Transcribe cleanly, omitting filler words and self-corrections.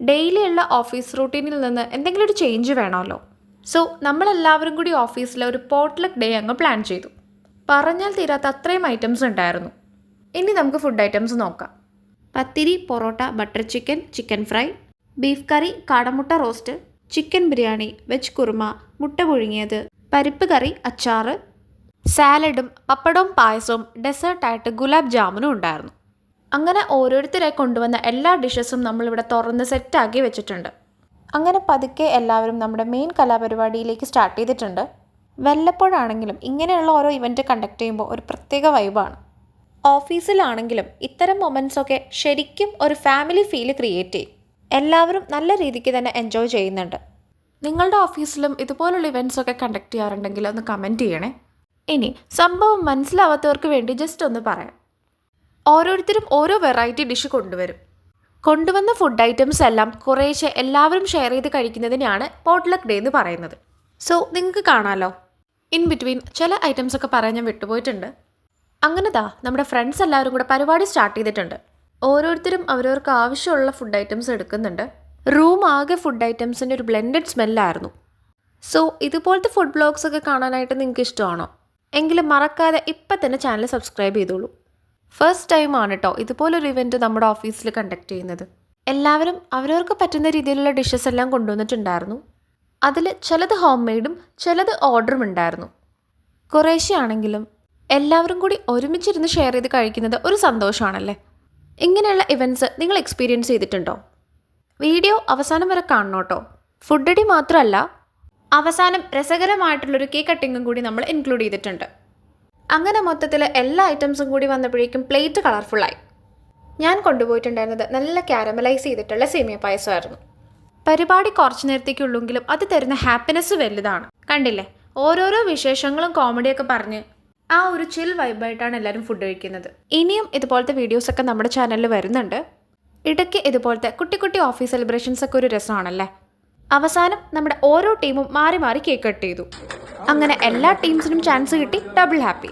Daily ഉള്ള office റൂട്ടീനിൽ നിന്ന് എന്തെങ്കിലും ഒരു ചേഞ്ച് വേണമല്ലോ. സോ നമ്മളെല്ലാവരും കൂടി ഓഫീസിൽ ഒരു പോട്ട്ലക്ക് ഡേ അങ്ങ് പ്ലാൻ ചെയ്തു. പറഞ്ഞാൽ തീരാത്ത അത്രയും ഐറ്റംസ് ഉണ്ടായിരുന്നു. ഇനി നമുക്ക് ഫുഡ് ഐറ്റംസ് നോക്കാം. Pathiri, porotta, butter chicken, chicken fry, beef curry, കാടമുട്ട roast, chicken biryani, veg kurma, മുട്ട പുഴുങ്ങിയത്, പരിപ്പ് കറി, അച്ചാറ്, സാലഡും പപ്പടവും പായസവും, ഡെസേർട്ടായിട്ട് ഗുലാബ് ജാമുനും ഉണ്ടായിരുന്നു. അങ്ങനെ ഓരോരുത്തരായി കൊണ്ടുവന്ന എല്ലാ ഡിഷസും നമ്മളിവിടെ തുറന്ന് സെറ്റാക്കി വെച്ചിട്ടുണ്ട്. അങ്ങനെ പതുക്കെ എല്ലാവരും നമ്മുടെ മെയിൻ കലാപരിപാടിയിലേക്ക് സ്റ്റാർട്ട് ചെയ്തിട്ടുണ്ട്. വല്ലപ്പോഴാണെങ്കിലും ഇങ്ങനെയുള്ള ഓരോ ഇവൻറ്റ് കണ്ടക്ട് ചെയ്യുമ്പോൾ ഒരു പ്രത്യേക വൈബാണ്. ഓഫീസിലാണെങ്കിലും ഇത്തരം മൊമെൻറ്റ്സൊക്കെ ശരിക്കും ഒരു ഫാമിലി ഫീല് ക്രിയേറ്റ് ചെയ്യും. എല്ലാവരും നല്ല രീതിക്ക് തന്നെ എൻജോയ് ചെയ്യുന്നുണ്ട്. നിങ്ങളുടെ ഓഫീസിലും ഇതുപോലുള്ള ഇവൻറ്റ്സൊക്കെ കണ്ടക്ട് ചെയ്യാറുണ്ടെങ്കിൽ ഒന്ന് കമൻറ്റ് ചെയ്യണേ. ഇനി സംഭവം മനസ്സിലാവാത്തവർക്ക് വേണ്ടി ജസ്റ്റ് ഒന്ന് പറയാം. ഓരോരുത്തരും ഓരോ വെറൈറ്റി ഡിഷ് കൊണ്ടുവന്ന ഫുഡ് ഐറ്റംസ് എല്ലാം കുറേശ്ശെ എല്ലാവരും ഷെയർ ചെയ്ത് കഴിക്കുന്നതിനാണ് പോട്ട്ലക്ക് ഡേ എന്ന് പറയുന്നത്. സോ നിങ്ങൾക്ക് കാണാമല്ലോ, ഇൻ ബിറ്റ്വീൻ ചില ഐറ്റംസൊക്കെ പറയാൻ ഞാൻ വിട്ടുപോയിട്ടുണ്ട്. അങ്ങനെ നമ്മുടെ ഫ്രണ്ട്സ് എല്ലാവരും കൂടെ പരിപാടി സ്റ്റാർട്ട് ചെയ്തിട്ടുണ്ട്. ഓരോരുത്തരും അവരവർക്ക് ആവശ്യമുള്ള ഫുഡ് ഐറ്റംസ് എടുക്കുന്നുണ്ട്. റൂം ആകെ ഫുഡ് ഐറ്റംസിൻ്റെ ഒരു ബ്ലെൻഡഡ് സ്മെല്ലായിരുന്നു. സോ ഇതുപോലത്തെ ഫുഡ് ബ്ലോഗ്സൊക്കെ കാണാനായിട്ട് നിങ്ങൾക്ക് ഇഷ്ടമാണോ? എങ്കിലും മറക്കാതെ ഇപ്പം തന്നെ ചാനൽ സബ്സ്ക്രൈബ് ചെയ്തോളൂ. ഫസ്റ്റ് ടൈമാണ് കേട്ടോ ഇതുപോലൊരു ഇവൻറ്റ് നമ്മുടെ ഓഫീസിൽ കണ്ടക്ട് ചെയ്യുന്നത്. എല്ലാവരും അവരവർക്ക് പറ്റുന്ന രീതിയിലുള്ള ഡിഷസ് എല്ലാം കൊണ്ടുവന്നിട്ടുണ്ടായിരുന്നു. അതിൽ ചിലത് ഹോം മെയ്ഡും ചിലത് ഓർഡറും ഉണ്ടായിരുന്നു. കുറേശ്ശെ ആണെങ്കിലും എല്ലാവരും കൂടി ഒരുമിച്ചിരുന്ന് ഷെയർ ചെയ്ത് കഴിക്കുന്നത് ഒരു സന്തോഷമാണല്ലേ. ഇങ്ങനെയുള്ള ഇവൻറ്റ്സ് നിങ്ങൾ എക്സ്പീരിയൻസ് ചെയ്തിട്ടുണ്ടോ? വീഡിയോ അവസാനം വരെ കാണണം കേട്ടോ. ഫുഡ് അടി മാത്രമല്ല, അവസാനം രസകരമായിട്ടുള്ളൊരു കേക്ക് കട്ടിങ്ങും കൂടി നമ്മൾ ഇൻക്ലൂഡ് ചെയ്തിട്ടുണ്ട്. അങ്ങനെ മൊത്തത്തിൽ എല്ലാ ഐറ്റംസും കൂടി വന്നപ്പോഴേക്കും പ്ലേറ്റ് കളർഫുള്ളായി. ഞാൻ കൊണ്ടുപോയിട്ടുണ്ടായിരുന്നത് നല്ല കാരമലൈസ് ചെയ്തിട്ടുള്ള സേമിയ പായസമായിരുന്നു. പരിപാടി കുറച്ച് നേരത്തേക്കുള്ളെങ്കിലും അത് തരുന്ന ഹാപ്പിനെസ് വലുതാണ്. കണ്ടില്ലേ, ഓരോരോ വിശേഷങ്ങളും കോമഡിയൊക്കെ പറഞ്ഞ് ആ ഒരു ചിൽ വൈബായിട്ടാണ് എല്ലാവരും ഫുഡ് കഴിക്കുന്നത്. ഇനിയും ഇതുപോലത്തെ വീഡിയോസൊക്കെ നമ്മുടെ ചാനലിൽ വരുന്നുണ്ട്. ഇടയ്ക്ക് ഇതുപോലത്തെ കുട്ടി കുട്ടി ഓഫീസ് സെലിബ്രേഷൻസൊക്കെ ഒരു രസമാണല്ലേ. അവസാനം നമ്മുടെ ഓരോ ടീമും മാറി മാറി കേക്ക് കട്ട് ചെയ്തു. അങ്ങനെ എല്ലാ ടീംസിനും ചാൻസ് കിട്ടി. Double happy.